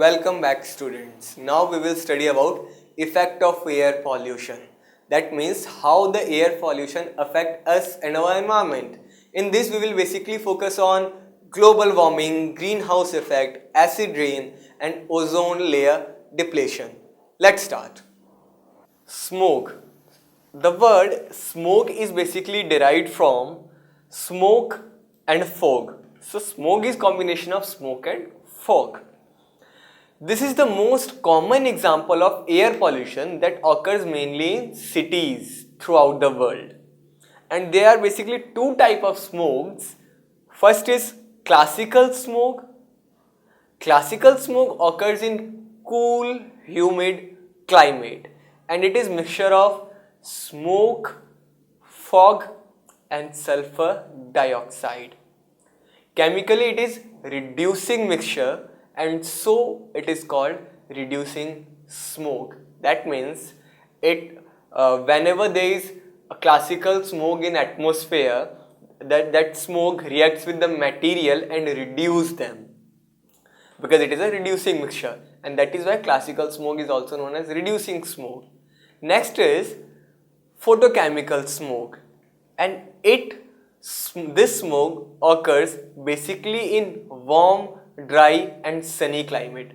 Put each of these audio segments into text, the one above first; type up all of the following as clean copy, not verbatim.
Welcome back students. Now we will study about effect of air pollution. That means how the air pollution affect us and our environment. In this we will basically focus on global warming, greenhouse effect, acid rain and ozone layer depletion. Let's start. Smoke. The word smoke is basically derived from smoke and fog. So smoke is combination of smoke and fog. This is the most common example of air pollution that occurs mainly in cities throughout the world. And there are basically two types of smokes. First is classical smoke. Classical smoke occurs in cool, humid climate and it is mixture of smoke, fog and sulfur dioxide. Chemically it is reducing mixture and so it is called reducing smoke. That means whenever there is a classical smoke in atmosphere, that smoke reacts with the material and reduce them because it is a reducing mixture, and that is why classical smoke is also known as reducing smoke. Next is photochemical smoke, and this smoke occurs basically in warm, dry and sunny climate.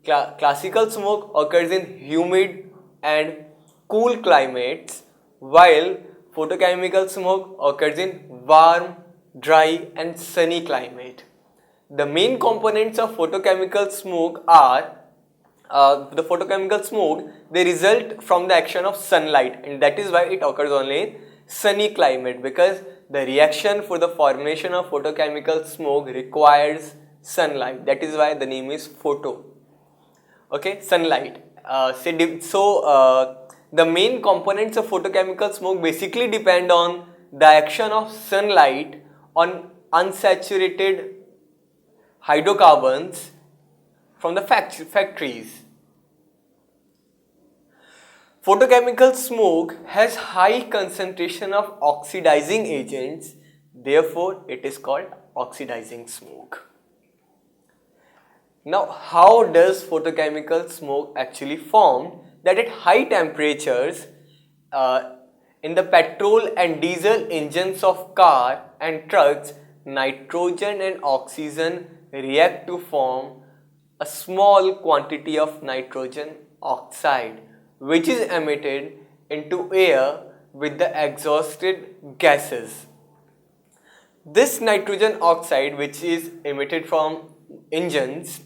Classical smoke occurs in humid and cool climates, while photochemical smoke occurs in warm, dry and sunny climate. The main components of photochemical smoke are they result from the action of sunlight, and that is why it occurs only in sunny climate, because the reaction for the formation of photochemical smoke requires sunlight. That is why the name is photo. Okay, sunlight. The main components of photochemical smoke basically depend on the action of sunlight on unsaturated hydrocarbons from the factories. Photochemical smoke has high concentration of oxidizing agents, therefore it is called oxidizing smoke. Now, how does photochemical smoke actually form? That at high temperatures in the petrol and diesel engines of car and trucks, nitrogen and oxygen react to form a small quantity of nitrogen oxide, which is emitted into air with the exhausted gases. This nitrogen oxide, which is emitted from engines,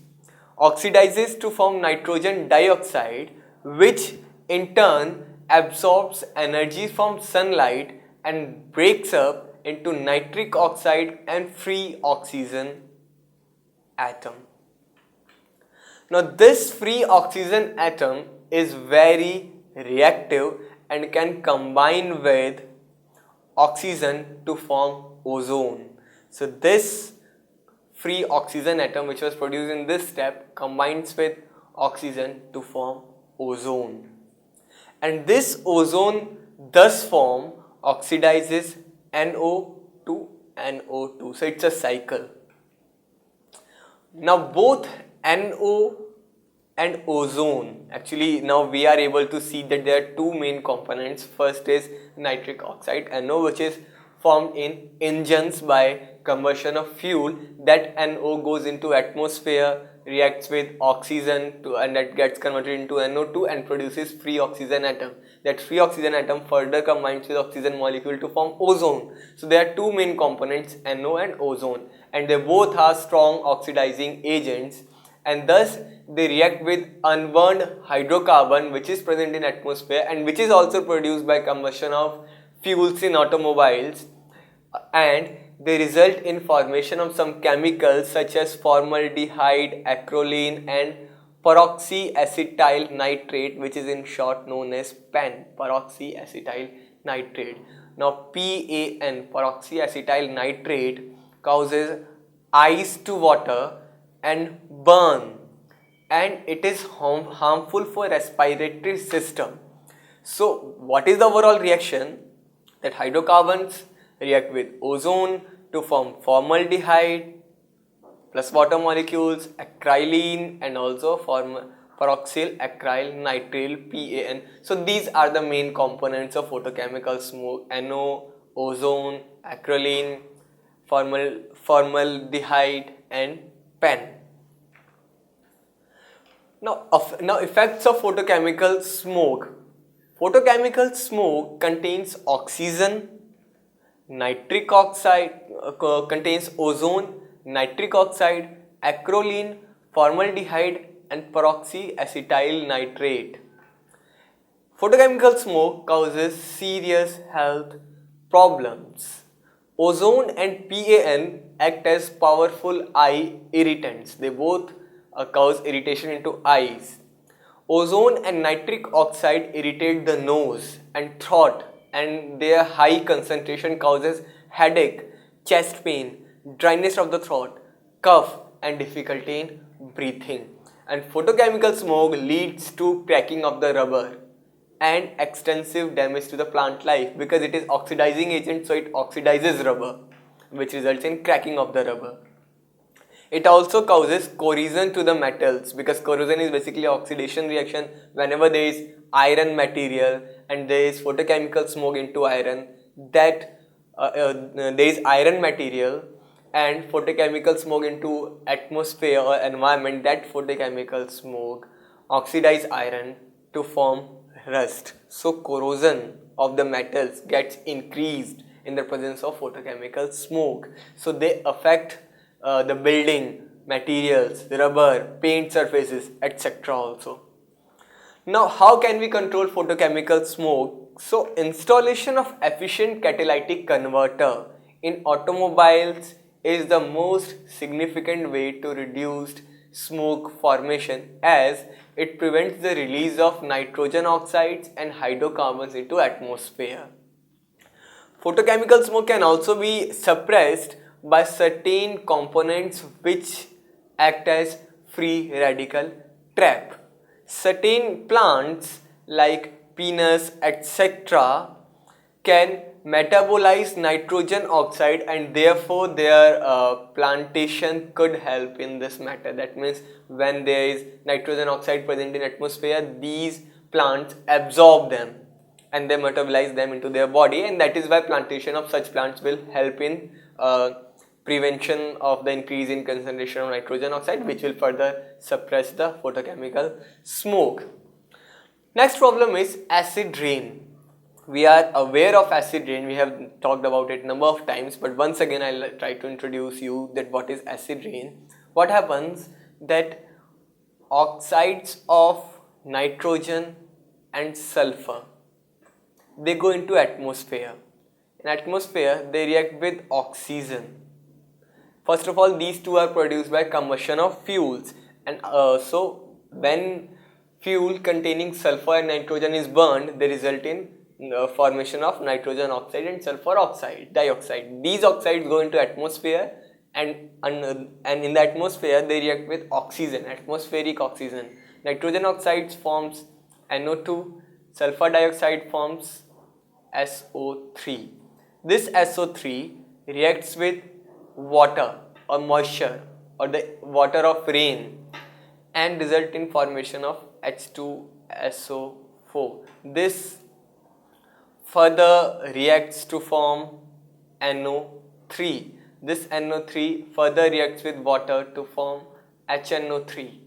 oxidizes to form nitrogen dioxide, which in turn absorbs energy from sunlight and breaks up into nitric oxide and free oxygen atom. Now this free oxygen atom is very reactive and can combine with oxygen to form ozone. So this free oxygen atom, which was produced in this step, combines with oxygen to form ozone, and this ozone thus oxidizes NO to NO2. So it's a cycle. Now both NO and ozone, actually now we are able to see that there are two main components. First is nitric oxide, NO, which is formed in engines by combustion of fuel. That NO goes into atmosphere, reacts with oxygen and that gets converted into NO2 and produces free oxygen atom. That free oxygen atom further combines with oxygen molecule to form ozone. So there are two main components, NO and ozone, and they both are strong oxidizing agents, and thus they react with unburned hydrocarbon which is present in atmosphere and which is also produced by combustion of fuels in automobiles, and they result in formation of some chemicals such as formaldehyde, acrolein and peroxyacetyl nitrate, which is in short known as PAN, peroxyacetyl nitrate. Now PAN, peroxyacetyl nitrate, causes ice to water and burn, and it is harmful for respiratory system. So what is the overall reaction? That hydrocarbons react with ozone to form formaldehyde, plus water molecules, acrylene, and also peroxyl acryl nitrile PAN. So these are the main components of photochemical smoke: NO, ozone, acrylene, formaldehyde, and PAN. Now effects of photochemical smoke. Photochemical smoke contains oxygen, nitric oxide, contains ozone, nitric oxide, acrolein, formaldehyde, and peroxyacetyl nitrate. Photochemical smoke causes serious health problems. Ozone and PAN act as powerful eye irritants. They both cause irritation into eyes. Ozone and nitric oxide irritate the nose and throat, and their high concentration causes headache, chest pain, dryness of the throat, cough, and difficulty in breathing. And photochemical smoke leads to cracking of the rubber and extensive damage to the plant life because it is oxidizing agent, so it oxidizes rubber, which results in cracking of the rubber. It also causes corrosion to the metals because corrosion is basically oxidation reaction. Whenever there is iron material and there is photochemical smoke into iron, that there is iron material and photochemical smoke into atmosphere or environment, that photochemical smoke oxidize iron to form rust. So corrosion of the metals gets increased in the presence of photochemical smoke. So they affect the building materials, rubber, paint surfaces, etc. also. Now, how can we control photochemical smoke? So, installation of efficient catalytic converter in automobiles is the most significant way to reduce smoke formation, as it prevents the release of nitrogen oxides and hydrocarbons into atmosphere. Photochemical smoke can also be suppressed by certain components which act as free radical trap. Certain plants like peanuts, etc. can metabolize nitrogen oxide, and therefore their plantation could help in this matter. That means when there is nitrogen oxide present in atmosphere, these plants absorb them and they metabolize them into their body, and that is why plantation of such plants will help in prevention of the increase in concentration of nitrogen oxide, which will further suppress the photochemical smoke. Next problem is acid rain. We are aware of acid rain, we have talked about it number of times, but once again I'll try to introduce you that what is acid rain. What happens that oxides of nitrogen and sulfur, they go into atmosphere. In atmosphere they react with oxygen. First of all, these two are produced by combustion of fuels, and so when fuel containing sulfur and nitrogen is burned, they result in formation of nitrogen oxide and sulfur dioxide. These oxides go into atmosphere, and in the atmosphere they react with oxygen, atmospheric oxygen. Nitrogen oxides forms NO2, sulfur dioxide forms SO3. This SO3 reacts with water or moisture or the water of rain and result in formation of H2SO4. This further reacts to form NO3. This NO3 further reacts with water to form HNO3.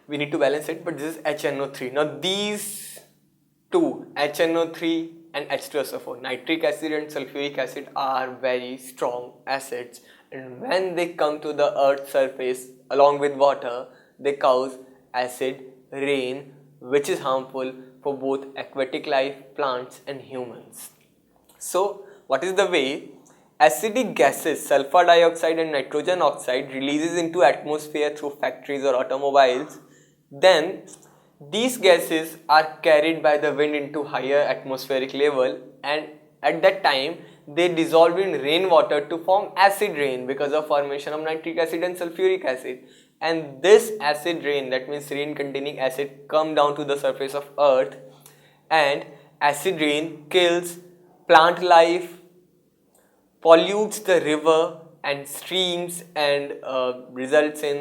We need to balance it, but this is HNO3. Now these two, HNO3 and H2SO4, nitric acid and sulfuric acid, are very strong acids, and when they come to the earth's surface along with water, they cause acid rain, which is harmful for both aquatic life, plants and humans. So what is the way? Acidic gases, sulfur dioxide and nitrogen oxide, releases into atmosphere through factories or automobiles. Then these gases are carried by the wind into higher atmospheric level, and at that time they dissolve in rainwater to form acid rain because of formation of nitric acid and sulfuric acid. And this acid rain, that means rain containing acid, come down to the surface of earth, and acid rain kills plant life, pollutes the river and streams and results in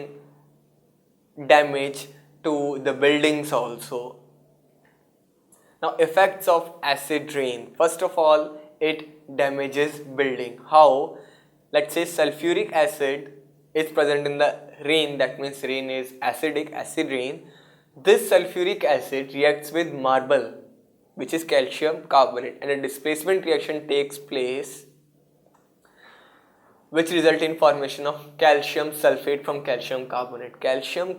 damage to the buildings also. Now, effects of acid rain. First of all, it damages building. How? Let's say sulfuric acid is present in the rain, that means rain is acidic, acid rain. This sulfuric acid reacts with marble, which is calcium carbonate, and a displacement reaction takes place which result in formation of calcium sulfate from calcium carbonate. Calcium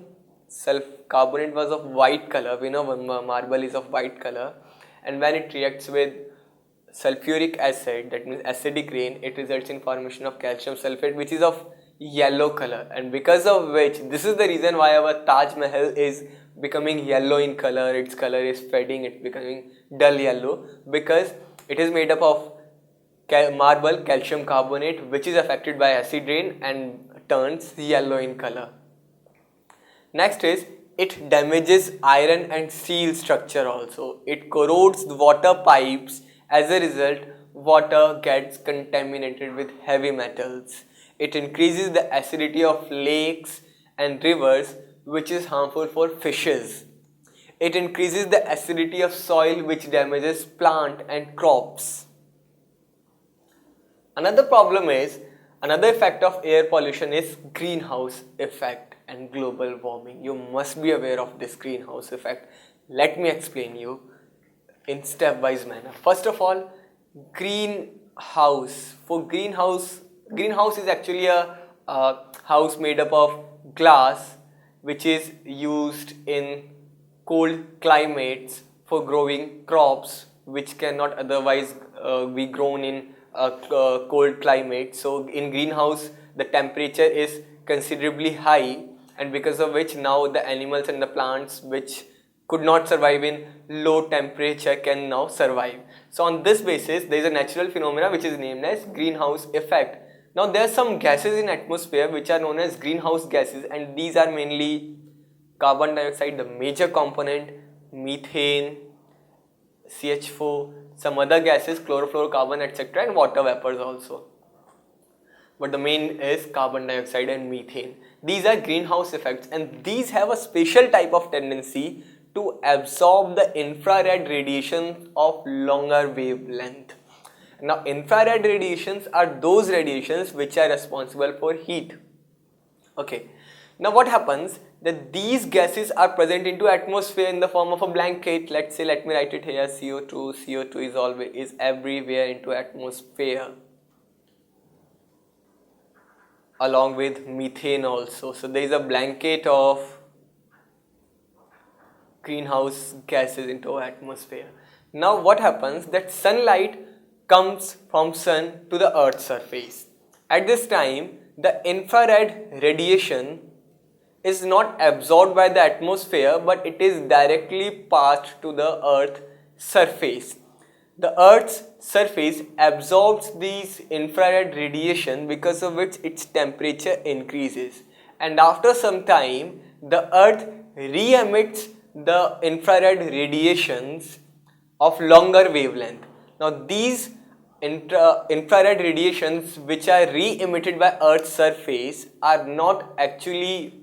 carbonate was of white color. We know marble is of white color, and when it reacts with sulfuric acid, that means acidic rain, it results in formation of calcium sulfate, which is of yellow color, and because of which, this is the reason why our Taj Mahal is becoming yellow in color. Its color is fading, it's becoming dull yellow, because it is made up of marble, calcium carbonate, which is affected by acid rain and turns yellow in color. Next is, it damages iron and steel structure also. It corrodes the water pipes. As a result, water gets contaminated with heavy metals. It increases the acidity of lakes and rivers, which is harmful for fishes. It increases the acidity of soil, which damages plant and crops. Another effect of air pollution is greenhouse effect and global warming. You must be aware of this greenhouse effect. Let me explain you in stepwise manner. First of all, greenhouse. For greenhouse is actually a house made up of glass, which is used in cold climates for growing crops, which cannot otherwise be grown in cold climate. So in greenhouse, the temperature is considerably high, and because of which now the animals and the plants which could not survive in low temperature can now survive. So on this basis, there is a natural phenomena which is named as greenhouse effect. Now there are some gases in atmosphere which are known as greenhouse gases, and these are mainly carbon dioxide, the major component, methane, CH4, some other gases, chlorofluorocarbon, etc., and water vapors also. But the main is carbon dioxide and methane. These are greenhouse effects, and these have a special type of tendency to absorb the infrared radiation of longer wavelength. Now, infrared radiations are those radiations which are responsible for heat. Okay. Now, what happens that these gases are present into atmosphere in the form of a blanket. Let's say, let me write it here, CO2. CO2 is everywhere into atmosphere, along with methane also. So there is a blanket of greenhouse gases into atmosphere. Now what happens that sunlight comes from sun to the earth's surface. At this time, the infrared radiation is not absorbed by the atmosphere, but it is directly passed to the earth's surface. The earth's surface absorbs these infrared radiation, because of which its temperature increases, and after some time the earth re-emits the infrared radiations of longer wavelength. Now these infrared radiations which are re-emitted by earth's surface are not actually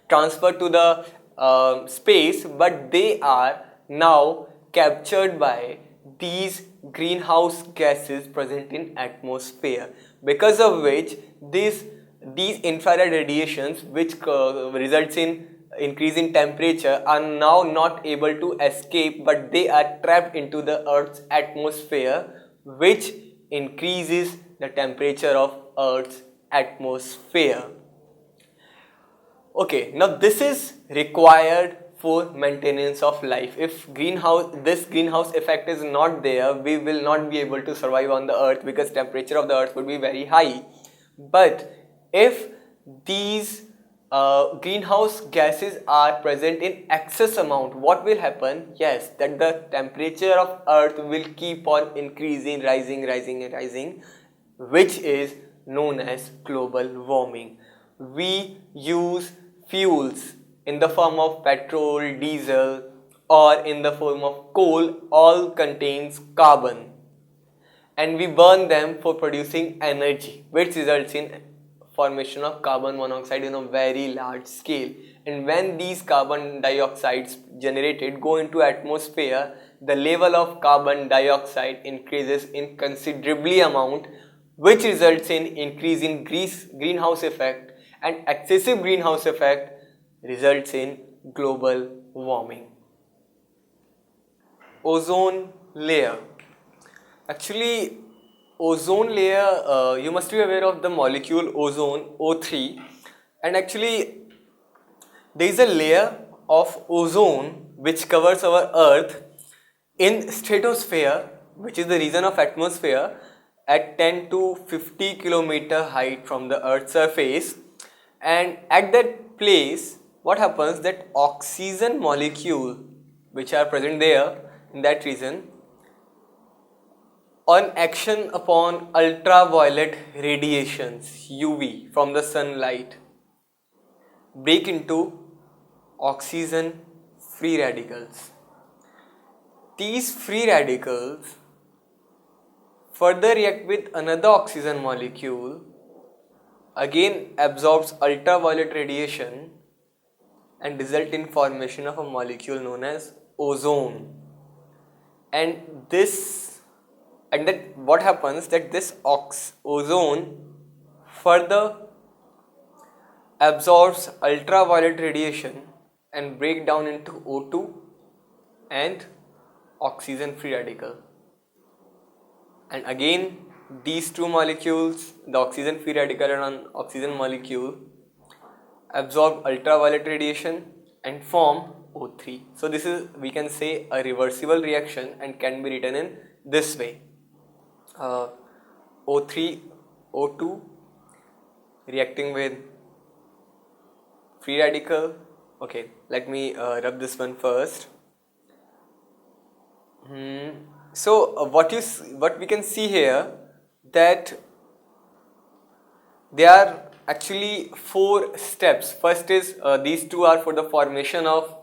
transferred to the space, but they are now captured by these greenhouse gases present in atmosphere, because of which these infrared radiations which results in increase in temperature are now not able to escape, but they are trapped into the earth's atmosphere, which increases the temperature of earth's atmosphere. Okay, now this is required for maintenance of life. If this greenhouse effect is not there, we will not be able to survive on the earth, because temperature of the earth would be very high. But if these greenhouse gases are present in excess amount, what will happen? Yes, that the temperature of earth will keep on increasing, rising, which is known as global warming. We use fuels in the form of petrol, diesel, or in the form of coal, all contains carbon. and we burn them for producing energy, which results in formation of carbon monoxide in a very large scale. And when these carbon dioxides generated go into atmosphere, the level of carbon dioxide increases in considerably amount, which results in increase in greenhouse effect, and excessive greenhouse effect results in global warming. Ozone layer. Actually, ozone layer, you must be aware of the molecule ozone, O3, and actually there is a layer of ozone which covers our earth in stratosphere, which is the region of atmosphere, at 10 to 50 kilometer height from the earth's surface. And at that place, what happens, that oxygen molecule which are present there in that region, on action upon ultraviolet radiations UV from the sunlight, break into oxygen free radicals. These free radicals further react with another oxygen molecule, again absorbs ultraviolet radiation and result in formation of a molecule known as ozone. And that what happens, that this ozone further absorbs ultraviolet radiation and break down into O2 and oxygen free radical. And again these two molecules, the oxygen free radical and an oxygen molecule, absorb ultraviolet radiation and form O3. So this is, we can say, a reversible reaction and can be written in this way. O3, O2 reacting with free radical. Okay, let me rub this one first. So what we can see here, that there are actually 4 steps. First is these two are for the formation of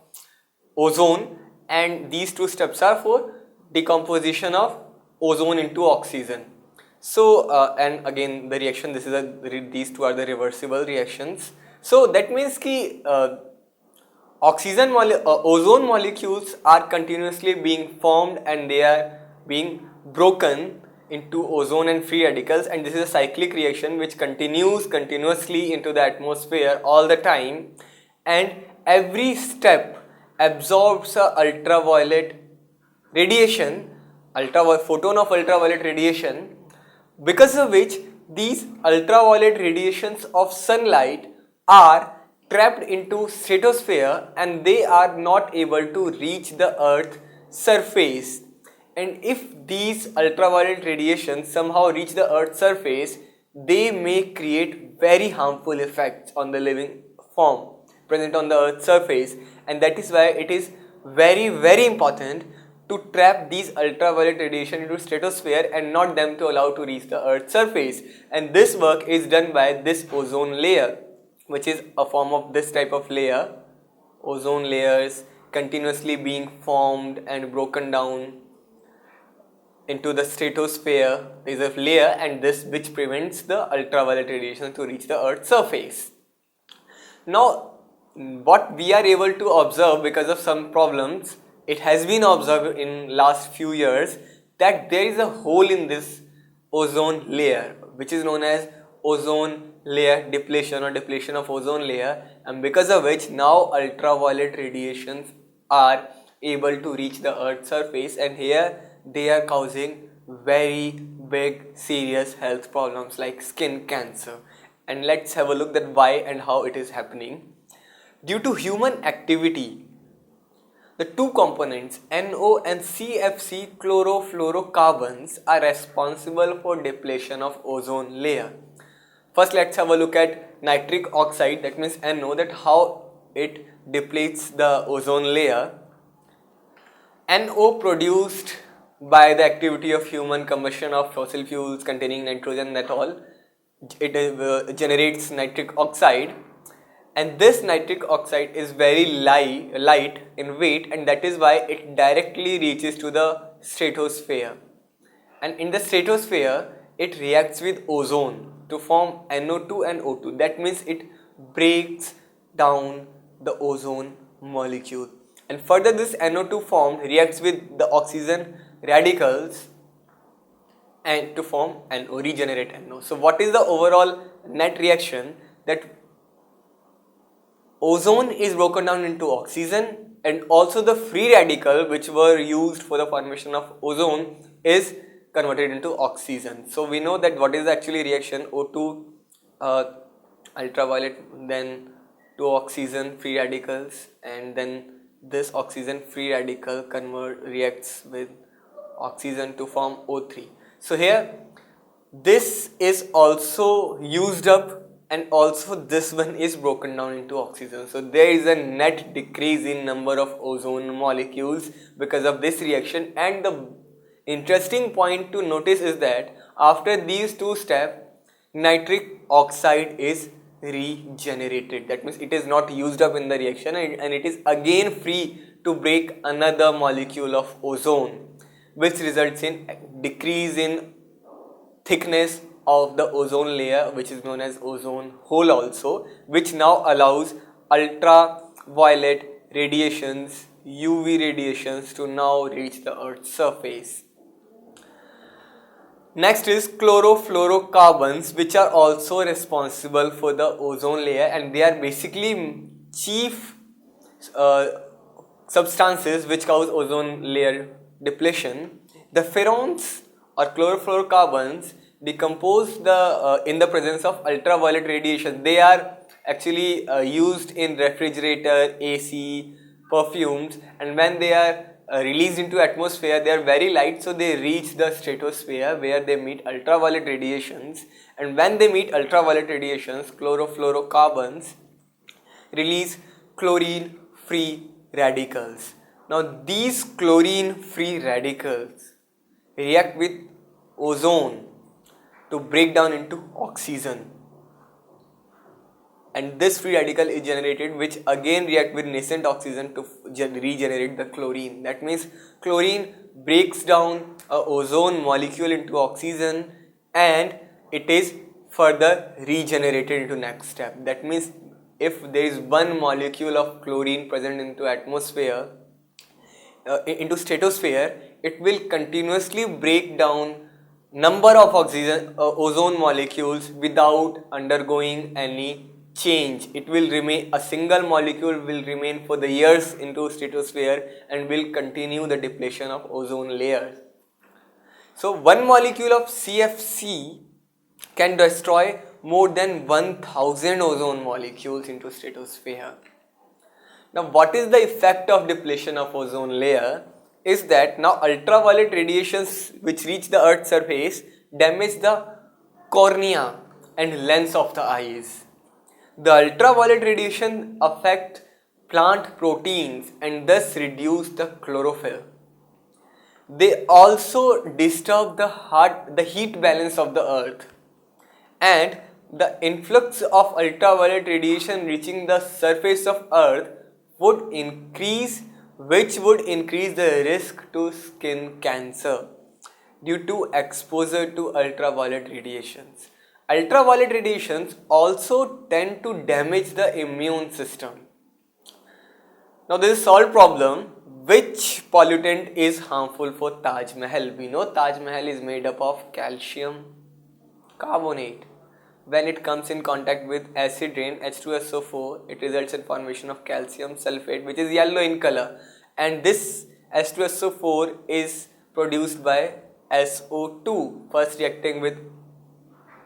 ozone, and these 2 steps are for decomposition of ozone into oxygen. So and again the reaction, this is these 2 are the reversible reactions. So that means ki ozone molecules are continuously being formed and they are being broken into ozone and free radicals, and this is a cyclic reaction which continues continuously into the atmosphere all the time, and every step absorbs a ultraviolet radiation, photon of ultraviolet radiation, because of which these ultraviolet radiations of sunlight are trapped into stratosphere and they are not able to reach the earth surface. And if these ultraviolet radiations somehow reach the earth's surface, they may create very harmful effects on the living form present on the earth's surface, and that is why it is very important to trap these ultraviolet radiation into stratosphere and not them to allow to reach the earth's surface. And this work is done by this ozone layer, which is a form of this type of layer. Ozone layers continuously being formed and broken down into the stratosphere. There is a layer, and this which prevents the ultraviolet radiation to reach the earth's surface. Now what we are able to observe, because of some problems, it has been observed in last few years that there is a hole in this ozone layer, which is known as ozone layer depletion or depletion of ozone layer, and because of which now ultraviolet radiations are able to reach the earth's surface, and here they are causing very big serious health problems like skin cancer. And let's have a look at why and how it is happening. Due to human activity, the 2 components NO and CFC chlorofluorocarbons are responsible for depletion of ozone layer. First let's have a look at nitric oxide, that means NO, that how it depletes the ozone layer. NO produced by the activity of human combustion of fossil fuels containing nitrogen, that all, it generates nitric oxide, and this nitric oxide is very light in weight, and that is why it directly reaches to the stratosphere. and in the stratosphere it reacts with ozone to form NO2 and O2. That means it breaks down the ozone molecule, and further this NO2 formed reacts with the oxygen radicals and to form NO, regenerate NO. So what is the overall net reaction? That ozone is broken down into oxygen, and also the free radical which were used for the formation of ozone is converted into oxygen. So we know that what is actually reaction: O2 ultraviolet, then two oxygen free radicals, and then this oxygen free radical reacts with oxygen to form O3. So here this is also used up, and also this one is broken down into oxygen. So there is a net decrease in number of ozone molecules because of this reaction. And the interesting point to notice is that after these two steps, nitric oxide is regenerated. That means it is not used up in the reaction, and it is again free to break another molecule of ozone, which results in decrease in thickness of the ozone layer, which is known as ozone hole also, which now allows ultraviolet radiations, UV radiations, to now reach the Earth's surface. Next is chlorofluorocarbons, which are also responsible for the ozone layer, and they are basically chief substances which cause ozone layer depletion. The ferrons or chlorofluorocarbons decompose in the presence of ultraviolet radiation. They are actually used in refrigerator, AC, perfumes, and when they are released into atmosphere, they are very light, so they reach the stratosphere where they meet ultraviolet radiations, and when they meet ultraviolet radiations, chlorofluorocarbons release chlorine free radicals. Now these chlorine free radicals react with ozone to break down into oxygen, and this free radical is generated, which again react with nascent oxygen to regenerate the chlorine. That means chlorine breaks down a ozone molecule into oxygen, and it is further regenerated into next step. That means if there is one molecule of chlorine present into atmosphere, into stratosphere, it will continuously break down number of oxygen ozone molecules without undergoing any change. It will remain, a single molecule will remain for the years into stratosphere and will continue the depletion of ozone layers. So one molecule of CFC can destroy more than 1000 ozone molecules into stratosphere. Now what is the effect of depletion of ozone layer? Is that now ultraviolet radiations which reach the Earth's surface damage the cornea and lens of the eyes. The ultraviolet radiation affect plant proteins and thus reduce the chlorophyll. They also disturb the heat balance of the Earth, and the influx of ultraviolet radiation reaching the surface of Earth would increase, which would increase the risk to skin cancer due to exposure to ultraviolet radiations. Ultraviolet radiations also tend to damage the immune system. Now this is solved problem. Which pollutant is harmful for Taj Mahal? We know Taj Mahal is made up of calcium carbonate. When it comes in contact with acid rain, H2SO4, it results in formation of calcium sulfate, which is yellow in color, and this H2SO4 is produced by SO2, first reacting with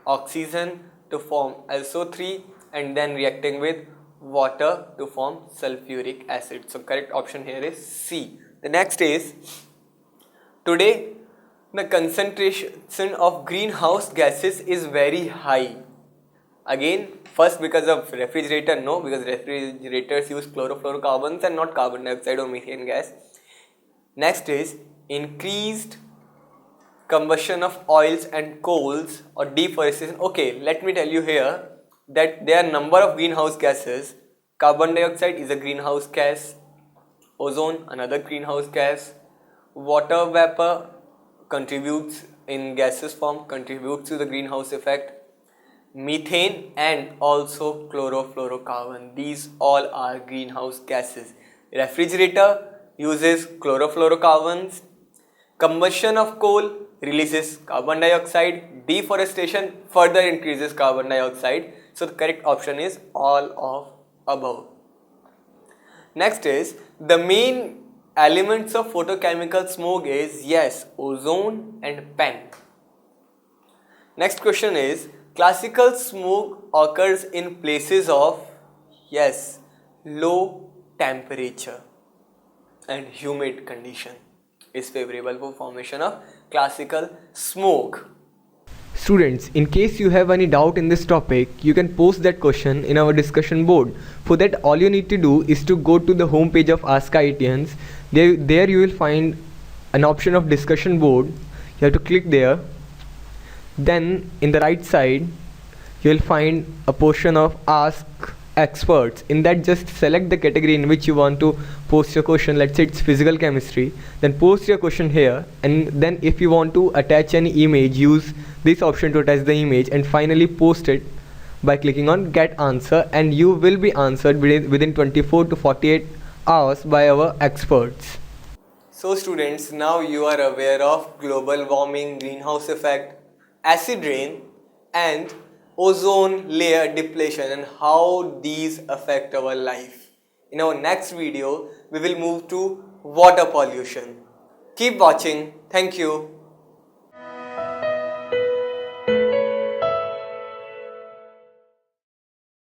oxygen to form SO3 and then reacting with water to form sulfuric acid. So correct option here is C. The next is, today the concentration of greenhouse gases is very high. Again, first because of refrigerator, no, because refrigerators use chlorofluorocarbons and not carbon dioxide or methane gas. Next is increased combustion of oils and coals or deforestation. Okay, let me tell you here that there are number of greenhouse gases. Carbon dioxide is a greenhouse gas, ozone another greenhouse gas, water vapor contributes in gaseous form contributes to the greenhouse effect. Methane and also chlorofluorocarbon. These all are greenhouse gases. Refrigerator uses chlorofluorocarbons. Combustion of coal releases carbon dioxide. Deforestation further increases carbon dioxide. So the correct option is all of above. Next is the main elements of photochemical smoke is yes, ozone and PEN. Next question is classical smoke occurs in places of yes, low temperature and humid condition is favorable for formation of classical smoke. Students, in case you have any doubt in this topic, you can post that question in our discussion board. For that, all you need to do is to go to the home page of Ask IITians. There you will find an option of discussion board. You have to click there. Then in the right side, you will find a portion of Ask Experts. In that, just select the category in which you want to post your question. Let's say it's physical chemistry. Then post your question here, and then if you want to attach any image, use this option to attach the image, and finally post it by clicking on Get Answer, and you will be answered within 24 to 48 hours by our experts. So students, now you are aware of global warming, greenhouse effect, acid rain and ozone layer depletion and how these affect our life. In our next video, we will move to water pollution. Keep watching. Thank you.